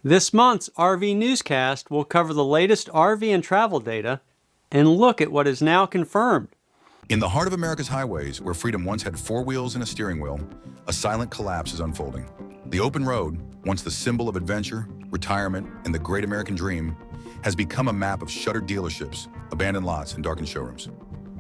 This month's RV Newscast will cover the latest RV and travel data and look at what is now confirmed. In the heart of America's highways, where freedom once had four wheels and a steering wheel, a silent collapse is unfolding. The open road, once the symbol of adventure, retirement, and the great American dream, has become a map of shuttered dealerships, abandoned lots, and darkened showrooms.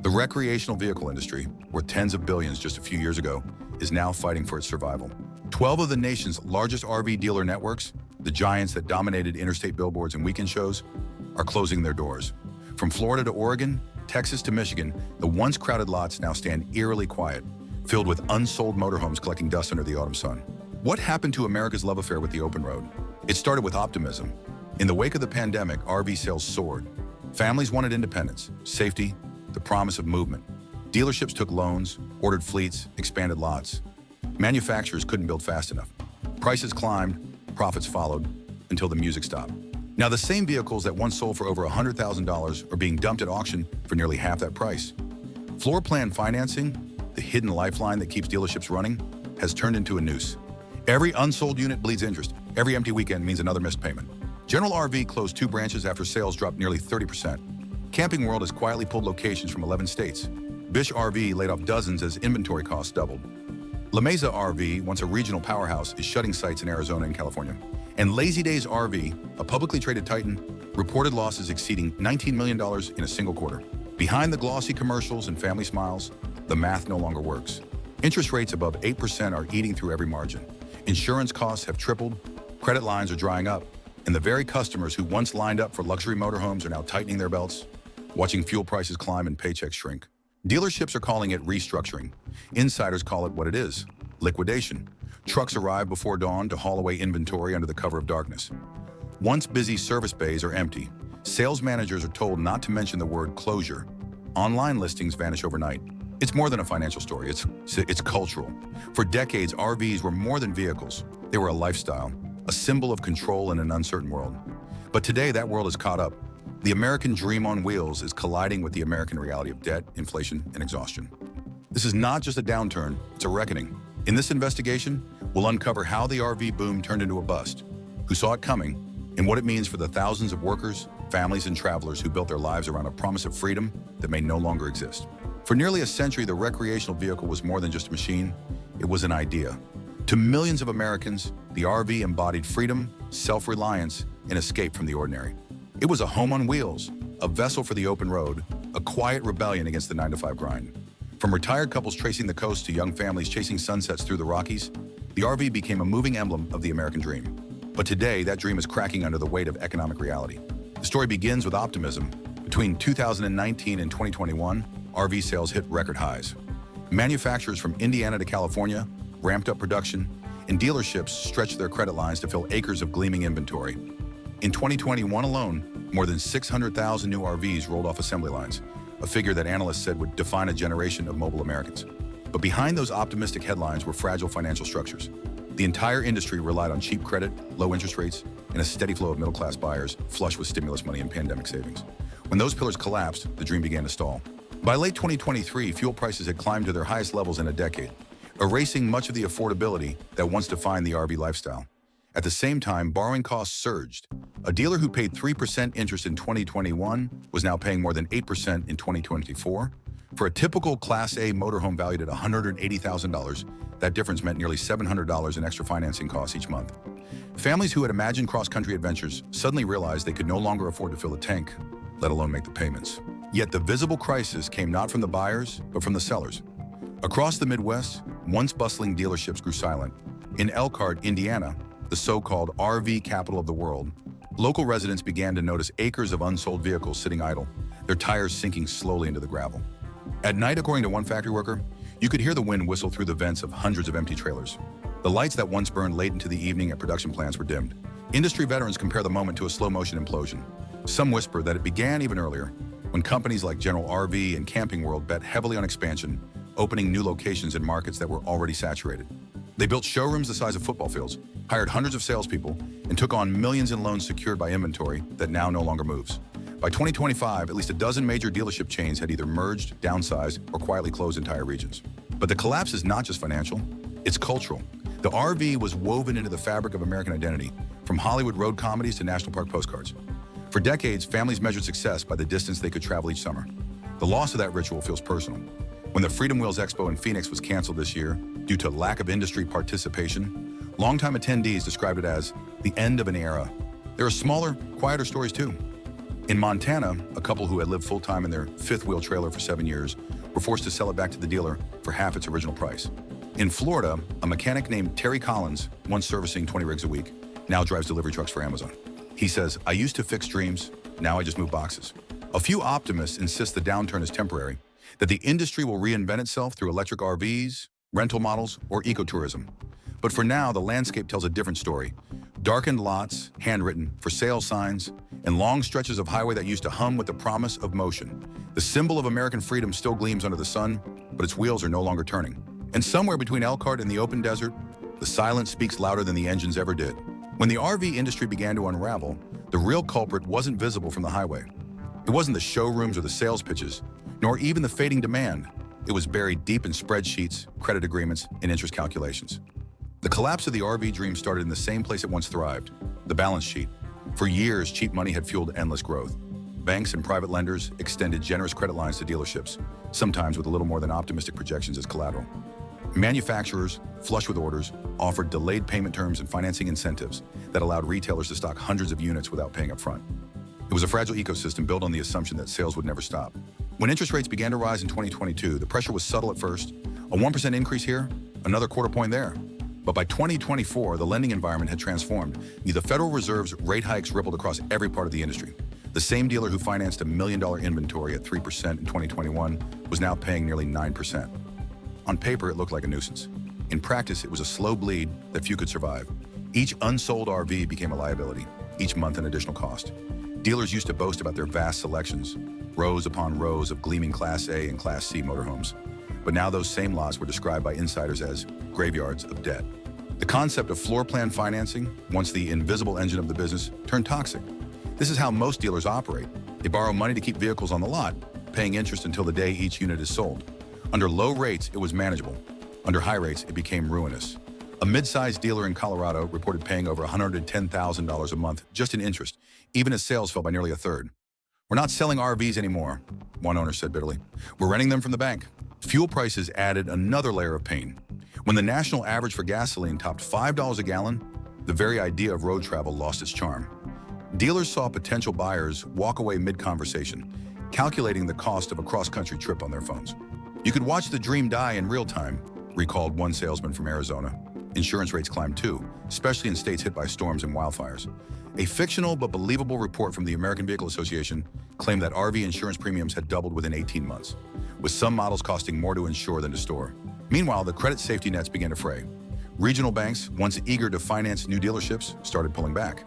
The recreational vehicle industry, worth tens of billions just a few years ago, is now fighting for its survival. 12 of the nation's largest RV dealer networks, the giants that dominated interstate billboards and weekend shows, are closing their doors. From Florida to Oregon, Texas to Michigan, the once crowded lots now stand eerily quiet, filled with unsold motorhomes collecting dust under the autumn sun. What happened to America's love affair with the open road? It started with optimism. In the wake of the pandemic, RV sales soared. Families wanted independence, safety, the promise of movement. Dealerships took loans, ordered fleets, expanded lots. Manufacturers couldn't build fast enough. Prices climbed, profits followed, until the music stopped. Now, the same vehicles that once sold for over $100,000 are being dumped at auction for nearly half that price. Floor plan financing, the hidden lifeline that keeps dealerships running, has turned into a noose. Every unsold unit bleeds interest. Every empty weekend means another missed payment. General RV closed 2 branches after sales dropped nearly 30%. Camping World has quietly pulled locations from 11 states. Bish RV laid off dozens as inventory costs doubled. La Mesa RV, once a regional powerhouse, is shutting sites in Arizona and California. And Lazy Days RV, a publicly traded titan, reported losses exceeding $19 million in a single quarter. Behind the glossy commercials and family smiles, the math no longer works. Interest rates above 8% are eating through every margin. Insurance costs have tripled, credit lines are drying up, and the very customers who once lined up for luxury motorhomes are now tightening their belts, watching fuel prices climb and paychecks shrink. Dealerships are calling it restructuring. Insiders call it what it is: liquidation. Trucks arrive before dawn to haul away inventory under the cover of darkness. Once busy service bays are empty. Sales managers are told not to mention the word closure. Online listings vanish overnight. It's more than a financial story, it's cultural. For decades, RVs were more than vehicles. They were a lifestyle, a symbol of control in an uncertain world. But today, that world is caught up. The American dream on wheels is colliding with the American reality of debt, inflation, and exhaustion. This is not just a downturn, it's a reckoning. In this investigation, we'll uncover how the RV boom turned into a bust, who saw it coming, and what it means for the thousands of workers, families, and travelers who built their lives around a promise of freedom that may no longer exist. For nearly a century, the recreational vehicle was more than just a machine, it was an idea. To millions of Americans, the RV embodied freedom, self-reliance, and escape from the ordinary. It was a home on wheels, a vessel for the open road, a quiet rebellion against the 9-to-5 grind. From retired couples tracing the coast to young families chasing sunsets through the Rockies, the RV became a moving emblem of the American dream. But today, that dream is cracking under the weight of economic reality. The story begins with optimism. Between 2019 and 2021, RV sales hit record highs. Manufacturers from Indiana to California ramped up production, and dealerships stretched their credit lines to fill acres of gleaming inventory. In 2021 alone, more than 600,000 new RVs rolled off assembly lines, a figure that analysts said would define a generation of mobile Americans. But behind those optimistic headlines were fragile financial structures. The entire industry relied on cheap credit, low interest rates, and a steady flow of middle-class buyers flush with stimulus money and pandemic savings. When those pillars collapsed, the dream began to stall. By late 2023, fuel prices had climbed to their highest levels in a decade, erasing much of the affordability that once defined the RV lifestyle. At the same time, borrowing costs surged. A dealer who paid 3% interest in 2021 was now paying more than 8% in 2024. For a typical Class A motorhome valued at $180,000, that difference meant nearly $700 in extra financing costs each month. Families who had imagined cross-country adventures suddenly realized they could no longer afford to fill a tank, let alone make the payments. Yet the visible crisis came not from the buyers, but from the sellers. Across the Midwest, once bustling dealerships grew silent. In Elkhart, Indiana, the so-called RV capital of the world, local residents began to notice acres of unsold vehicles sitting idle, their tires sinking slowly into the gravel. At night, according to one factory worker, you could hear the wind whistle through the vents of hundreds of empty trailers. The lights that once burned late into the evening at production plants were dimmed. Industry veterans compare the moment to a slow-motion implosion. Some whisper that it began even earlier, when companies like General RV and Camping World bet heavily on expansion, opening new locations in markets that were already saturated. They built showrooms the size of football fields, hired hundreds of salespeople, and took on millions in loans secured by inventory that now no longer moves. By 2025, at least a dozen major dealership chains had either merged, downsized, or quietly closed entire regions. But the collapse is not just financial, it's cultural. The RV was woven into the fabric of American identity, from Hollywood road comedies to national park postcards. For decades, families measured success by the distance they could travel each summer. The loss of that ritual feels personal. When the Freedom Wheels Expo in Phoenix was canceled this year due to lack of industry participation, longtime attendees described it as the end of an era. There are smaller, quieter stories too. In Montana, a couple who had lived full-time in their fifth-wheel trailer for 7 years were forced to sell it back to the dealer for half its original price. In Florida, a mechanic named Terry Collins, once servicing 20 rigs a week, now drives delivery trucks for Amazon. He says, "I used to fix dreams, now I just move boxes." A few optimists insist the downturn is temporary, that the industry will reinvent itself through electric RVs, rental models, or ecotourism. But for now, the landscape tells a different story. Darkened lots, handwritten, for sale signs, and long stretches of highway that used to hum with the promise of motion. The symbol of American freedom still gleams under the sun, but its wheels are no longer turning. And somewhere between Elkhart and the open desert, the silence speaks louder than the engines ever did. When the RV industry began to unravel, the real culprit wasn't visible from the highway. It wasn't the showrooms or the sales pitches, nor even the fading demand. It was buried deep in spreadsheets, credit agreements, and interest calculations. The collapse of the RV dream started in the same place it once thrived, the balance sheet. For years, cheap money had fueled endless growth. Banks and private lenders extended generous credit lines to dealerships, sometimes with a little more than optimistic projections as collateral. Manufacturers, flush with orders, offered delayed payment terms and financing incentives that allowed retailers to stock hundreds of units without paying up front. It was a fragile ecosystem built on the assumption that sales would never stop. When interest rates began to rise in 2022, the pressure was subtle at first. A 1% increase here, another quarter point there. But by 2024, the lending environment had transformed. The Federal Reserve's rate hikes rippled across every part of the industry. The same dealer who financed $1 million inventory at 3% in 2021 was now paying nearly 9%. On paper, it looked like a nuisance. In practice, it was a slow bleed that few could survive. Each unsold RV became a liability, each month an additional cost. Dealers used to boast about their vast selections, rows upon rows of gleaming Class A and Class C motorhomes. But now those same lots were described by insiders as graveyards of debt. The concept of floor plan financing, once the invisible engine of the business, turned toxic. This is how most dealers operate. They borrow money to keep vehicles on the lot, paying interest until the day each unit is sold. Under low rates, it was manageable. Under high rates, it became ruinous. A mid-sized dealer in Colorado reported paying over $110,000 a month just in interest, even as sales fell by nearly a third. "We're not selling RVs anymore," one owner said bitterly. "We're renting them from the bank." Fuel prices added another layer of pain. When the national average for gasoline topped $5 a gallon, the very idea of road travel lost its charm. Dealers saw potential buyers walk away mid-conversation, calculating the cost of a cross-country trip on their phones. "You could watch the dream die in real time," recalled one salesman from Arizona. Insurance rates climbed too, especially in states hit by storms and wildfires. A fictional but believable report from the American Vehicle Association claimed that RV insurance premiums had doubled within 18 months, with some models costing more to insure than to store. Meanwhile, the credit safety nets began to fray. Regional banks, once eager to finance new dealerships, started pulling back.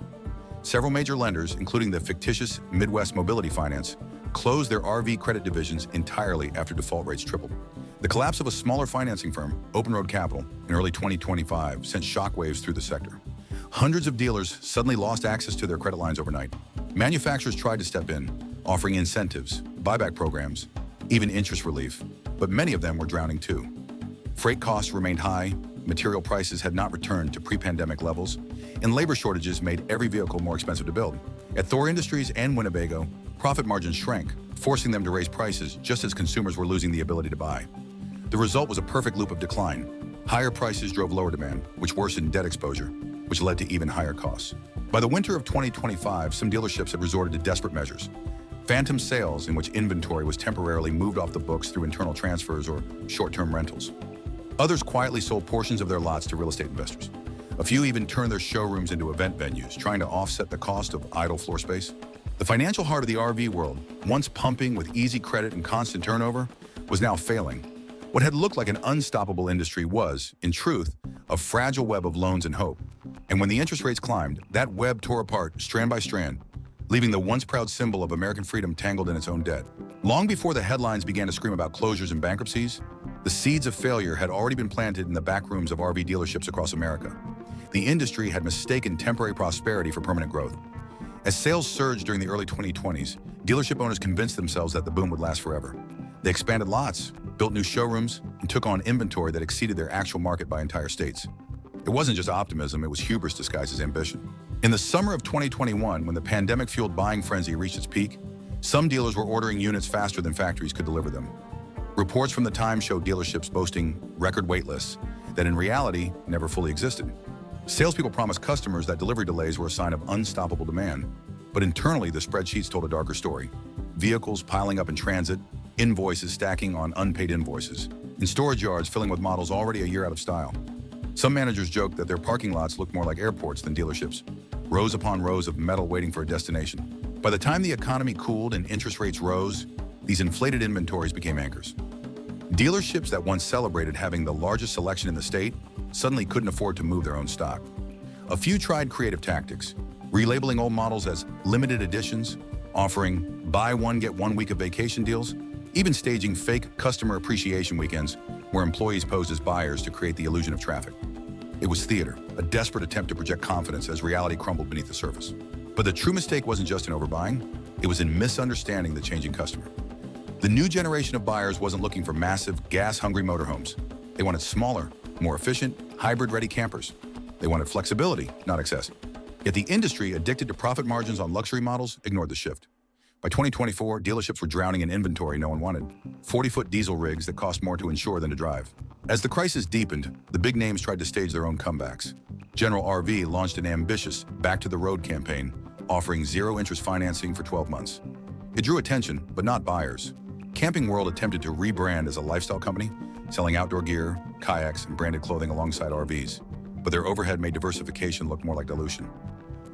Several major lenders, including the fictitious Midwest Mobility Finance, closed their RV credit divisions entirely after default rates tripled. The collapse of a smaller financing firm, Open Road Capital, in early 2025 sent shockwaves through the sector. Hundreds of dealers suddenly lost access to their credit lines overnight. Manufacturers tried to step in, offering incentives, buyback programs, even interest relief, but many of them were drowning too. Freight costs remained high, material prices had not returned to pre-pandemic levels, and labor shortages made every vehicle more expensive to build. At Thor Industries and Winnebago, profit margins shrank, forcing them to raise prices just as consumers were losing the ability to buy. The result was a perfect loop of decline. Higher prices drove lower demand, which worsened debt exposure, which led to even higher costs. By the winter of 2025, some dealerships had resorted to desperate measures. Phantom sales, in which inventory was temporarily moved off the books through internal transfers or short-term rentals. Others quietly sold portions of their lots to real estate investors. A few even turned their showrooms into event venues, trying to offset the cost of idle floor space. The financial heart of the RV world, once pumping with easy credit and constant turnover, was now failing. What had looked like an unstoppable industry was, in truth, a fragile web of loans and hope. And when the interest rates climbed, that web tore apart strand by strand, leaving the once proud symbol of American freedom tangled in its own debt. Long before the headlines began to scream about closures and bankruptcies, the seeds of failure had already been planted in the back rooms of RV dealerships across America. The industry had mistaken temporary prosperity for permanent growth. As sales surged during the early 2020s, dealership owners convinced themselves that the boom would last forever. They expanded lots, built new showrooms, and took on inventory that exceeded their actual market by entire states. It wasn't just optimism, it was hubris disguised as ambition. In the summer of 2021, when the pandemic-fueled buying frenzy reached its peak, some dealers were ordering units faster than factories could deliver them. Reports from the time showed dealerships boasting record wait lists that in reality never fully existed. Salespeople promised customers that delivery delays were a sign of unstoppable demand, but internally the spreadsheets told a darker story. Vehicles piling up in transit, invoices stacking on unpaid invoices, and storage yards filling with models already a year out of style. Some managers joked that their parking lots looked more like airports than dealerships, rows upon rows of metal waiting for a destination. By the time the economy cooled and interest rates rose, these inflated inventories became anchors. Dealerships that once celebrated having the largest selection in the state suddenly couldn't afford to move their own stock. A few tried creative tactics, relabeling old models as limited editions, offering buy one, get 1 week of vacation deals, even staging fake customer appreciation weekends where employees posed as buyers to create the illusion of traffic. It was theater, a desperate attempt to project confidence as reality crumbled beneath the surface. But the true mistake wasn't just in overbuying, it was in misunderstanding the changing customer. The new generation of buyers wasn't looking for massive, gas-hungry motorhomes. They wanted smaller, more efficient, hybrid-ready campers. They wanted flexibility, not excess. Yet the industry, addicted to profit margins on luxury models, ignored the shift. By 2024, dealerships were drowning in inventory no one wanted. 40-foot diesel rigs that cost more to insure than to drive. As the crisis deepened, the big names tried to stage their own comebacks. General RV launched an ambitious Back to the Road campaign, offering zero-interest financing for 12 months. It drew attention, but not buyers. Camping World attempted to rebrand as a lifestyle company, selling outdoor gear, kayaks, and branded clothing alongside RVs. But their overhead made diversification look more like dilution.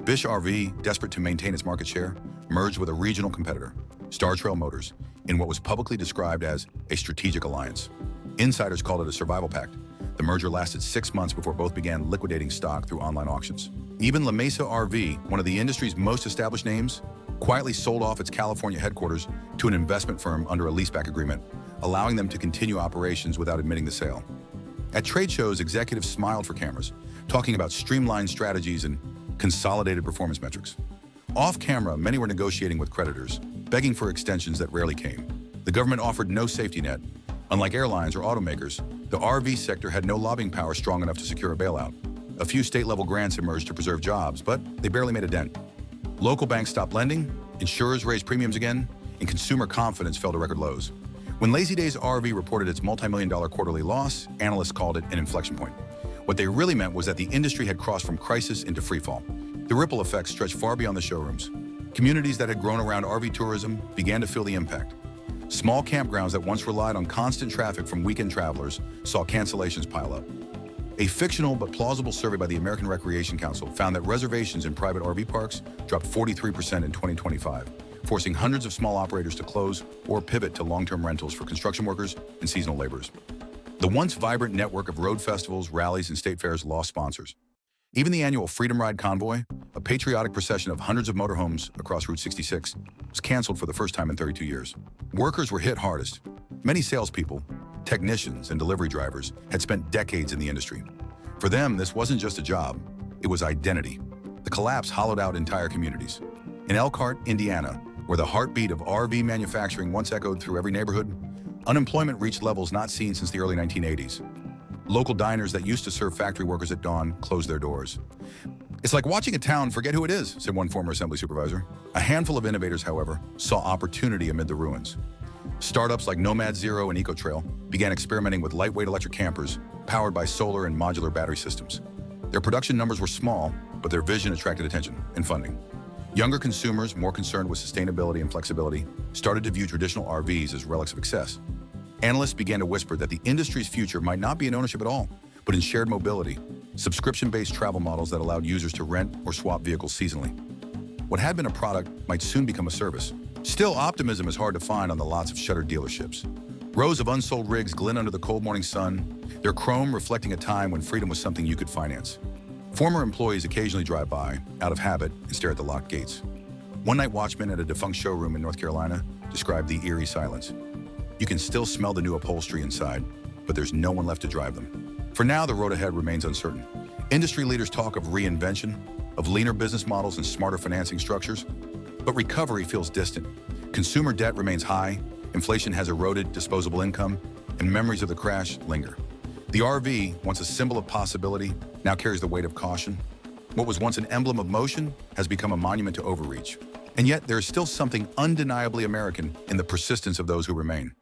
Bish RV, desperate to maintain its market share, merged with a regional competitor, Star Trail Motors, in what was publicly described as a strategic alliance. Insiders called it a survival pact. The merger lasted 6 months before both began liquidating stock through online auctions. Even La Mesa RV, one of the industry's most established names, quietly sold off its California headquarters to an investment firm under a leaseback agreement, allowing them to continue operations without admitting the sale. At trade shows, executives smiled for cameras, talking about streamlined strategies and consolidated performance metrics. Off camera, many were negotiating with creditors, begging for extensions that rarely came. The government offered no safety net. Unlike airlines or automakers, the RV sector had no lobbying power strong enough to secure a bailout. A few state-level grants emerged to preserve jobs, but they barely made a dent. Local banks stopped lending, insurers raised premiums again, and consumer confidence fell to record lows. When Lazy Days RV reported its multi-million-dollar quarterly loss, analysts called it an inflection point. What they really meant was that the industry had crossed from crisis into freefall. The ripple effects stretched far beyond the showrooms. Communities that had grown around RV tourism began to feel the impact. Small campgrounds that once relied on constant traffic from weekend travelers saw cancellations pile up. A fictional but plausible survey by the American Recreation Council found that reservations in private RV parks dropped 43% in 2025, forcing hundreds of small operators to close or pivot to long-term rentals for construction workers and seasonal laborers. The once vibrant network of road festivals, rallies, and state fairs lost sponsors. Even the annual Freedom Ride Convoy, a patriotic procession of hundreds of motorhomes across Route 66, was canceled for the first time in 32 years. Workers were hit hardest. Many salespeople, technicians, and delivery drivers had spent decades in the industry. For them, this wasn't just a job, it was identity. The collapse hollowed out entire communities. In Elkhart, Indiana, where the heartbeat of RV manufacturing once echoed through every neighborhood, unemployment reached levels not seen since the early 1980s. Local diners that used to serve factory workers at dawn closed their doors. It's like watching a town forget who it is, said one former assembly supervisor. A handful of innovators, however, saw opportunity amid the ruins. Startups like Nomad Zero and EcoTrail began experimenting with lightweight electric campers powered by solar and modular battery systems. Their production numbers were small, but their vision attracted attention and funding. Younger consumers, more concerned with sustainability and flexibility, started to view traditional RVs as relics of excess. Analysts began to whisper that the industry's future might not be in ownership at all, but in shared mobility, subscription-based travel models that allowed users to rent or swap vehicles seasonally. What had been a product might soon become a service. Still, optimism is hard to find on the lots of shuttered dealerships. Rows of unsold rigs glint under the cold morning sun, their chrome reflecting a time when freedom was something you could finance. Former employees occasionally drive by, out of habit, and stare at the locked gates. One night watchman at a defunct showroom in North Carolina described the eerie silence. You can still smell the new upholstery inside, but there's no one left to drive them. For now, the road ahead remains uncertain. Industry leaders talk of reinvention, of leaner business models and smarter financing structures, but recovery feels distant. Consumer debt remains high, inflation has eroded disposable income, and memories of the crash linger. The RV, once a symbol of possibility, now carries the weight of caution. What was once an emblem of motion has become a monument to overreach. And yet, there is still something undeniably American in the persistence of those who remain.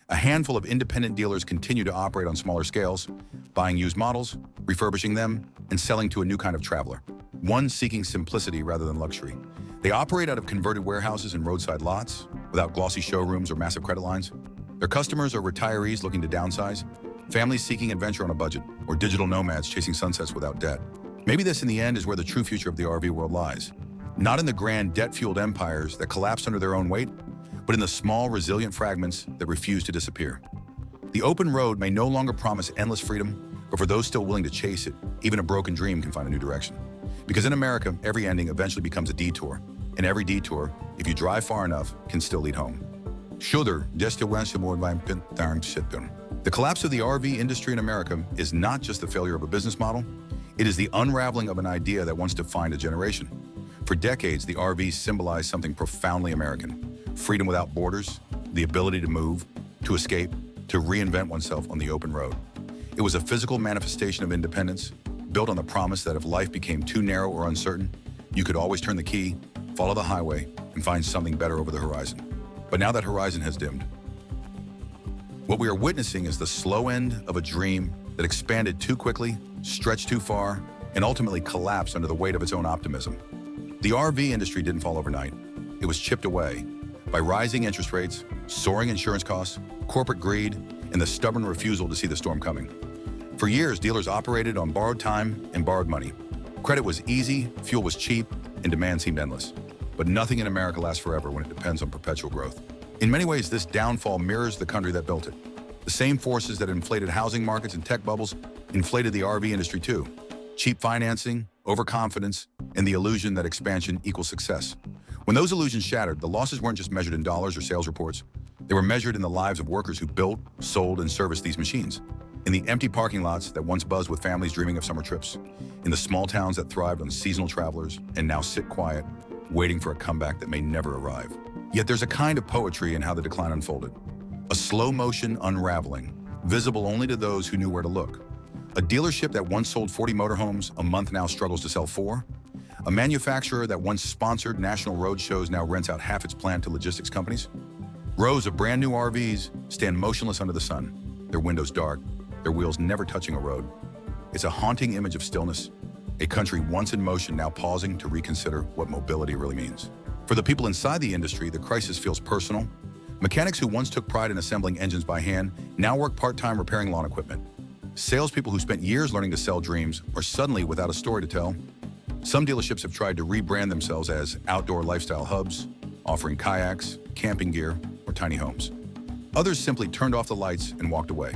A handful of independent dealers continue to operate on smaller scales, buying used models, refurbishing them, and selling to a new kind of traveler, one seeking simplicity rather than luxury. They operate out of converted warehouses and roadside lots, without glossy showrooms or massive credit lines. Their customers are retirees looking to downsize, families seeking adventure on a budget, or digital nomads chasing sunsets without debt. Maybe this in the end is where the true future of the RV world lies. Not in the grand debt-fueled empires that collapse under their own weight, but in the small, resilient fragments that refuse to disappear. The open road may no longer promise endless freedom, but for those still willing to chase it, even a broken dream can find a new direction. Because in America, every ending eventually becomes a detour, and every detour, if you drive far enough, can still lead home. The collapse of the RV industry in America is not just the failure of a business model, it is the unraveling of an idea that once defined a generation. For decades, the RVs symbolized something profoundly American: freedom without borders, the ability to move, to escape, to reinvent oneself on the open road. It was a physical manifestation of independence, built on the promise that if life became too narrow or uncertain, you could always turn the key, follow the highway, and find something better over the horizon. But now that horizon has dimmed. What we are witnessing is the slow end of a dream that expanded too quickly, stretched too far, and ultimately collapsed under the weight of its own optimism. The RV industry didn't fall overnight. It was chipped away by rising interest rates, soaring insurance costs, corporate greed, and the stubborn refusal to see the storm coming. For years, dealers operated on borrowed time and borrowed money. Credit was easy, fuel was cheap, and demand seemed endless. But nothing in America lasts forever when it depends on perpetual growth. In many ways, this downfall mirrors the country that built it. The same forces that inflated housing markets and tech bubbles inflated the RV industry too. Cheap financing, overconfidence, and the illusion that expansion equals success. When those illusions shattered, the losses weren't just measured in dollars or sales reports. They were measured in the lives of workers who built, sold, and serviced these machines. In the empty parking lots that once buzzed with families dreaming of summer trips. In the small towns that thrived on seasonal travelers and now sit quiet, waiting for a comeback that may never arrive. Yet there's a kind of poetry in how the decline unfolded. A slow-motion unraveling, visible only to those who knew where to look. A dealership that once sold 40 motorhomes a month now struggles to sell 4. A manufacturer that once sponsored national road shows now rents out half its plant to logistics companies. Rows of brand new RVs stand motionless under the sun, their windows dark, their wheels never touching a road. It's a haunting image of stillness, a country once in motion now pausing to reconsider what mobility really means. For the people inside the industry, the crisis feels personal. Mechanics who once took pride in assembling engines by hand now work part-time repairing lawn equipment. Salespeople who spent years learning to sell dreams are suddenly without a story to tell. Some dealerships have tried to rebrand themselves as outdoor lifestyle hubs, offering kayaks, camping gear, or tiny homes. Others simply turned off the lights and walked away.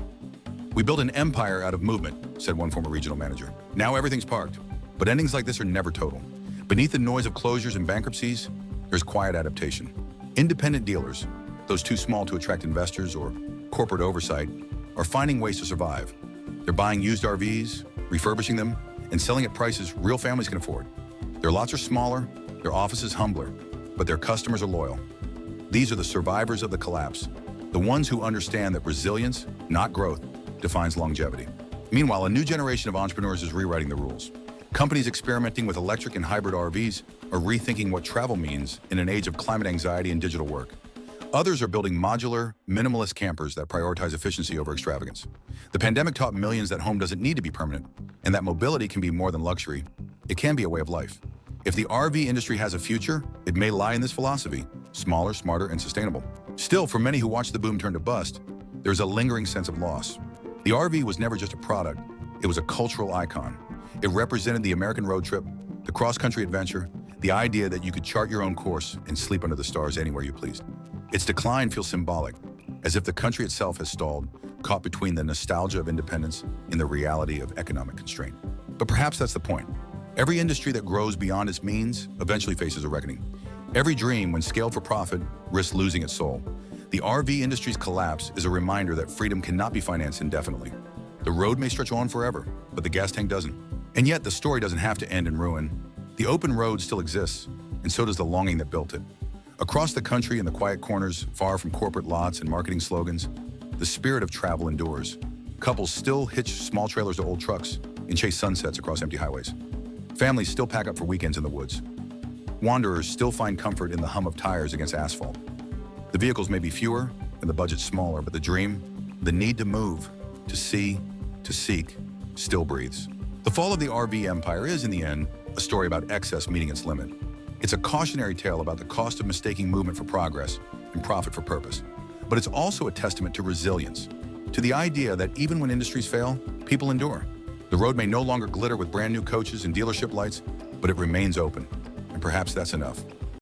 "We built an empire out of movement," said one former regional manager. "Now everything's parked." But endings like this are never total. Beneath the noise of closures and bankruptcies, there's quiet adaptation. Independent dealers, those too small to attract investors or corporate oversight, are finding ways to survive. They're buying used RVs, refurbishing them, and selling at prices real families can afford. Their lots are smaller, their offices humbler, but their customers are loyal. These are the survivors of the collapse, the ones who understand that resilience, not growth, defines longevity. Meanwhile, a new generation of entrepreneurs is rewriting the rules. Companies experimenting with electric and hybrid RVs are rethinking what travel means in an age of climate anxiety and digital work. Others are building modular, minimalist campers that prioritize efficiency over extravagance. The pandemic taught millions that home doesn't need to be permanent, and that mobility can be more than luxury. It can be a way of life. If the RV industry has a future, it may lie in this philosophy: smaller, smarter, and sustainable. Still, for many who watch the boom turn to bust, there's a lingering sense of loss. The RV was never just a product, it was a cultural icon. It represented the American road trip, the cross-country adventure, the idea that you could chart your own course and sleep under the stars anywhere you pleased. Its decline feels symbolic, as if the country itself has stalled, caught between the nostalgia of independence and the reality of economic constraint. But perhaps that's the point. Every industry that grows beyond its means eventually faces a reckoning. Every dream, when scaled for profit, risks losing its soul. The RV industry's collapse is a reminder that freedom cannot be financed indefinitely. The road may stretch on forever, but the gas tank doesn't. And yet, the story doesn't have to end in ruin. The open road still exists, and so does the longing that built it. Across the country, in the quiet corners, far from corporate lots and marketing slogans, the spirit of travel endures. Couples still hitch small trailers to old trucks and chase sunsets across empty highways. Families still pack up for weekends in the woods. Wanderers still find comfort in the hum of tires against asphalt. The vehicles may be fewer and the budget smaller, but the dream, the need to move, to see, to seek, still breathes. The fall of the RV empire is, in the end, a story about excess meeting its limit. It's a cautionary tale about the cost of mistaking movement for progress and profit for purpose. But it's also a testament to resilience, to the idea that even when industries fail, people endure. The road may no longer glitter with brand new coaches and dealership lights, but it remains open. And perhaps that's enough.